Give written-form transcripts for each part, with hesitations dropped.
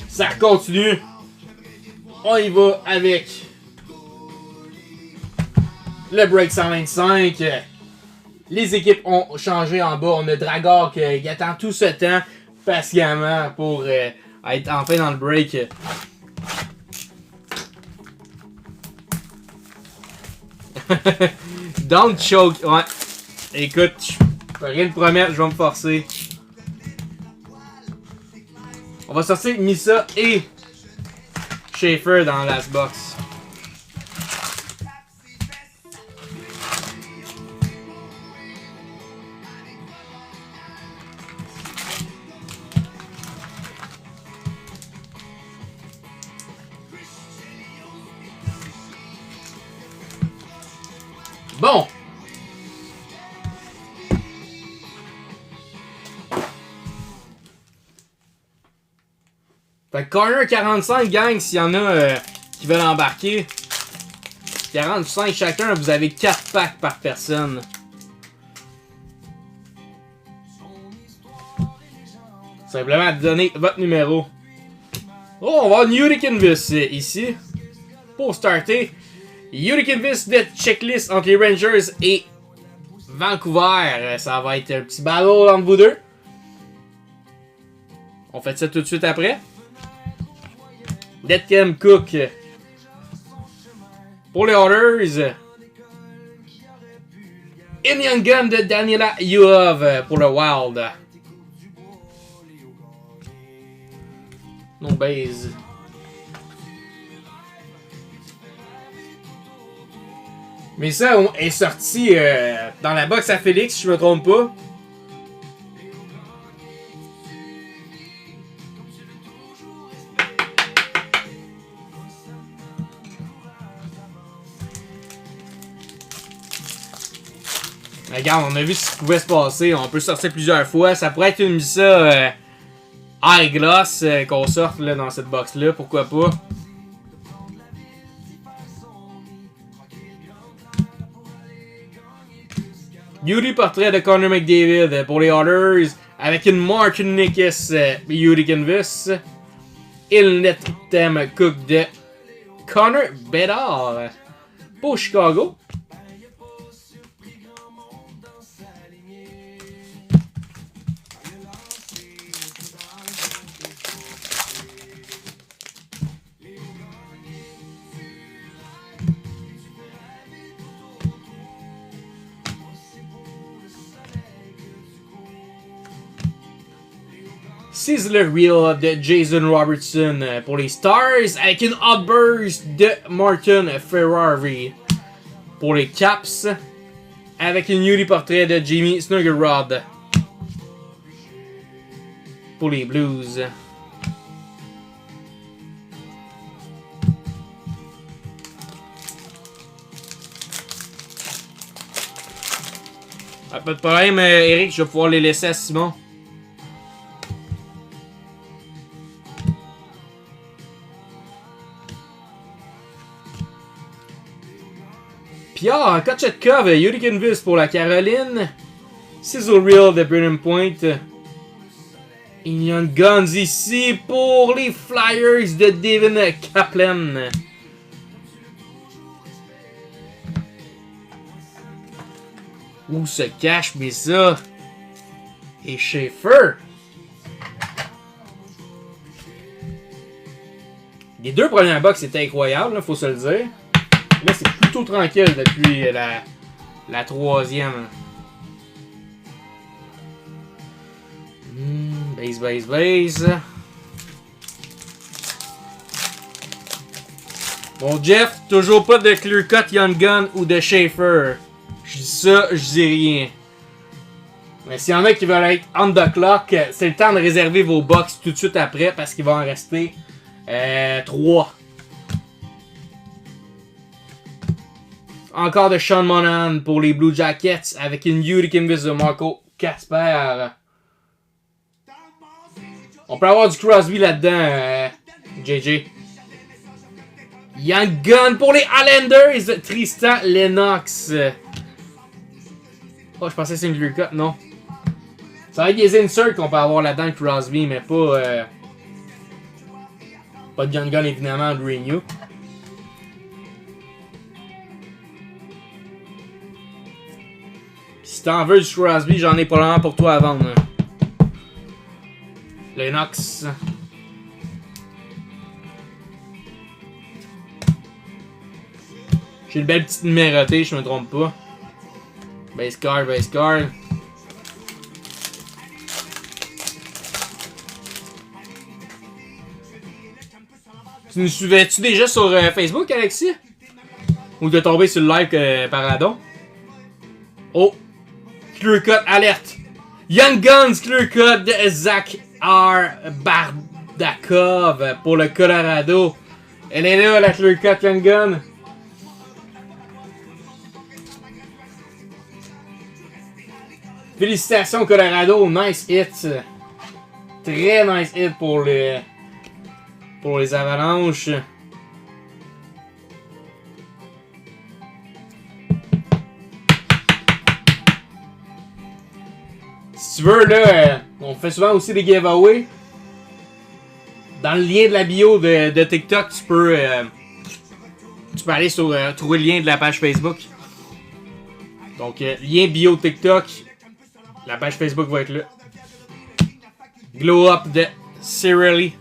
Ça continue. On y va avec le break 125. Les équipes ont changé en bas. On a Dragor qui attend tout ce temps patiemment pour être enfin dans le break. Don't choke. Ouais. Écoute, je peux rien te promettre, je vais me forcer. On va sortir Misa et Schaefer dans la last box. Bon. Fait que corner 45, gang, s'il y en a qui veulent embarquer. 45 chacun, vous avez 4 packs par personne. Simplement donner votre numéro. Oh, on va avoir Utica-Invis ici. Pour starter, Utica-Invis de checklist entre les Rangers et Vancouver. Ça va être un petit battle entre vous deux. On fait ça tout de suite après. Letkem Cook pour les Oilers. Indian Gun de Daniela Yuov pour le Wild. No base. Mais ça est sorti dans la box à Félix, si je me trompe pas. Regarde, on a vu ce qui pouvait se passer. On peut sortir plusieurs fois. Ça pourrait être une Misa High Gloss qu'on sorte là, dans cette box-là. Pourquoi pas? Beauty portrait de Connor McDavid pour les Oilers. Avec une Martin Nickis Utica-Invis. Il net thème Cook de Connor Bedard pour Chicago. Sizzler Reel de Jason Robertson pour les Stars avec une Outburst de Martin Ferrari pour les Caps avec une Beauty portrait de Jimmy Snuggerud pour les Blues. Ah, pas de problème, Eric, je vais pouvoir les laisser à Simon. Pierre Kochetkov, Utica-Invis pour la Caroline. Sizzle Reel de Brennan Point. Indian Guns ici pour les Flyers de Devin Kaplan. Où se cache Misa et Schaefer? Les 2 premières box étaient incroyables, là, faut se le dire. Là, c'est plutôt tranquille depuis la 3e. Base. Bon, Jeff, toujours pas de Clear Cut Young Gun ou de Schaefer. Je dis ça, je dis rien. Mais s'il y en a qui veulent être on the clock, c'est le temps de réserver vos box tout de suite après parce qu'il va en rester 3. Encore de Sean Monahan pour les Blue Jackets avec une Yuri Kinvis de Marco Casper. On peut avoir du Crosby là-dedans, JJ. Young Gun pour les Islanders, Tristan Lennox. Oh, je pensais que c'est une Clear Cut, non. Ça va être des inserts qu'on peut avoir là-dedans, Crosby, mais pas... pas de Young Gun, évidemment, de Renew. Si t'en veux du Crosby, j'en ai probablement pour toi à vendre. Lennox. J'ai une belle petite numérotée, je me trompe pas. Base card. Tu nous suivais-tu déjà sur Facebook, Alexis? Ou t'es tombé sur le live par radon? Oh! Clear Cut alerte! Young Guns Clear Cut de Zach R. Bardakov pour le Colorado. Elle est là, la Clear Cut Young Gun. Félicitations Colorado, nice hit. Très nice hit pour les Avalanches. Si tu veux, là, on fait souvent aussi des giveaways. Dans le lien de la bio de TikTok, tu peux aller sur trouver le lien de la page Facebook. Donc, lien bio TikTok. La page Facebook va être là. Glow Up de Serially.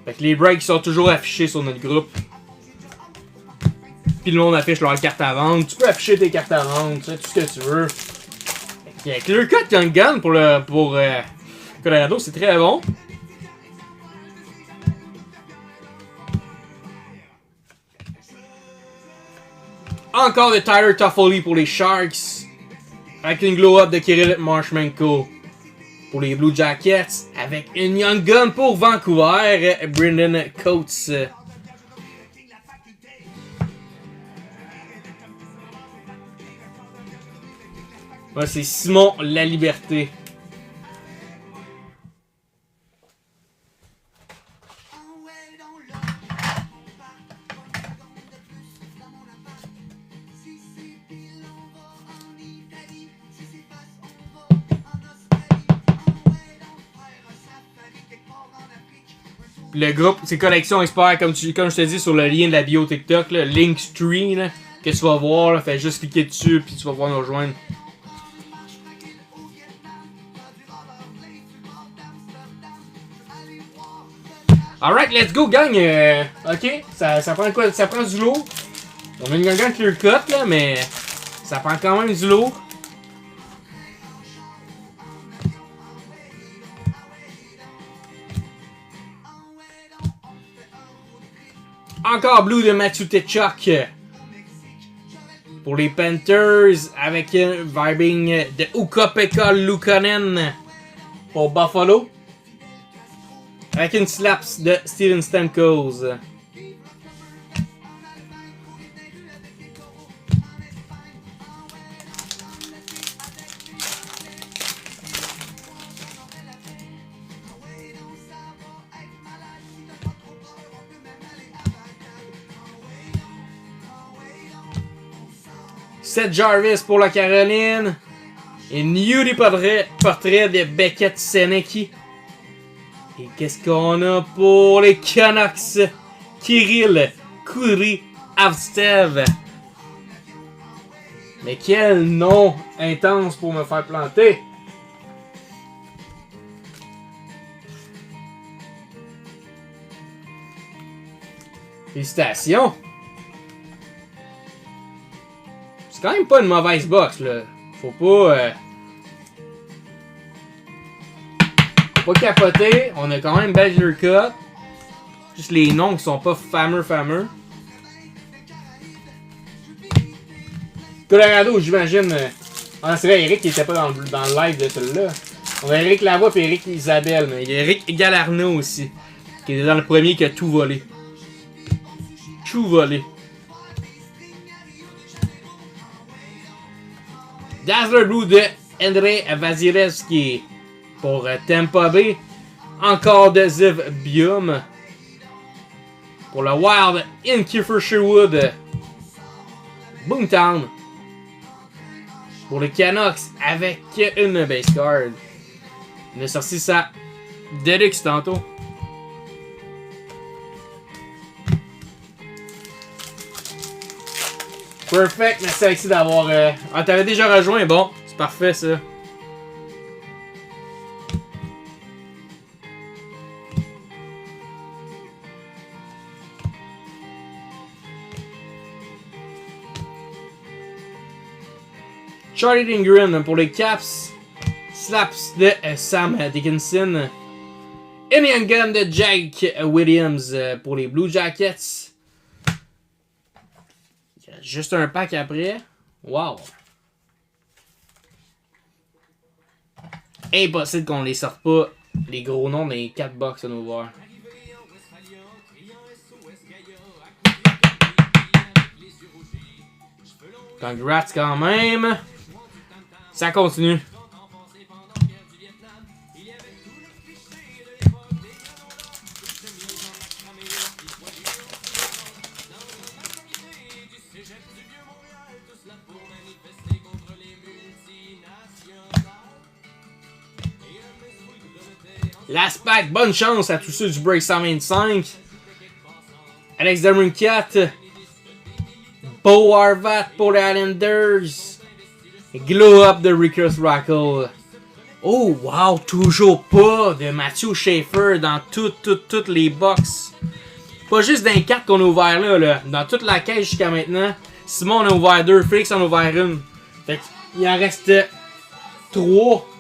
Fait que les breaks sont toujours affichés sur notre groupe. Puis le monde affiche leur carte à vendre. Tu peux afficher tes cartes à vendre, tu sais, tout ce que tu veux. Fait que Clear Cut Young Gun pour Colorado, c'est très bon. Encore de Tyler Toffoli pour les Sharks. Avec une glow-up de Kirill Marshmenko pour les Blue Jackets. Avec une Young Gun pour Vancouver, Brendan Coates. Ouais, c'est Simon Laliberté. Le groupe, c'est Collection Expert, comme je te dis sur le lien de la bio TikTok, là, Linktree, là, que tu vas voir, là, fais juste cliquer dessus puis tu vas pouvoir nous rejoindre. Alright, let's go gang, ok, ça prend quoi? Ça prend du lourd. On a une gang clear cut là, mais ça prend quand même du lourd. Encore blue de Matthew Tkachuk pour les Panthers avec un vibing de Ukko-Pekka Luukkonen pour Buffalo avec une slaps de Steven Stamkos. Seth Jarvis pour la Caroline. Et Newly portrait de Beckett Senecki. Et qu'est-ce qu'on a pour les Canucks? Kirill Kuriavtsev. Mais quel nom intense pour me faire planter. Félicitations. C'est quand même pas une mauvaise box, là. Faut pas capoter. On a quand même belle clear cut. Juste les noms qui sont pas fameux. Colorado, j'imagine. C'est vrai, Eric qui était pas dans le live de celui-là. On a Eric Lavoie et Eric Isabelle. Mais il y a Eric Galarno aussi. Qui était dans le premier qui a tout volé. Tout volé. Dazzler Blue de Andrei Vasilevski pour Tampa Bay. Encore de Ziv Bium. Pour le Wild in Kiefer Sherwood. Boomtown. Pour les Canucks avec une base card. On a sorti ça Deluxe tantôt. Perfect, merci Alexis d'avoir... Ah, t'avais déjà rejoint, bon, c'est parfait ça. Charlie Lindgren pour les Caps. Slaps de Sam Dickinson. Indian Gun de Jake Williams pour les Blue Jackets. Juste un pack après. Wow. Impossible qu'on les sorte pas, les gros noms des 4 box à nous voir. Congrats quand même. Ça continue. Last pack, bonne chance à tous ceux du Break 125. Alex Demuncat. Bo Horvat pour les Islanders. Glow Up de Rickers Rackle. Oh wow, toujours pas de Matthew Schaefer dans toutes les box. Pas juste dans les 4 qu'on a ouvert là. Dans toute la caisse jusqu'à maintenant. Simon en a ouvert 2, Félix en a ouvert 1. Fait qu'il en reste 3.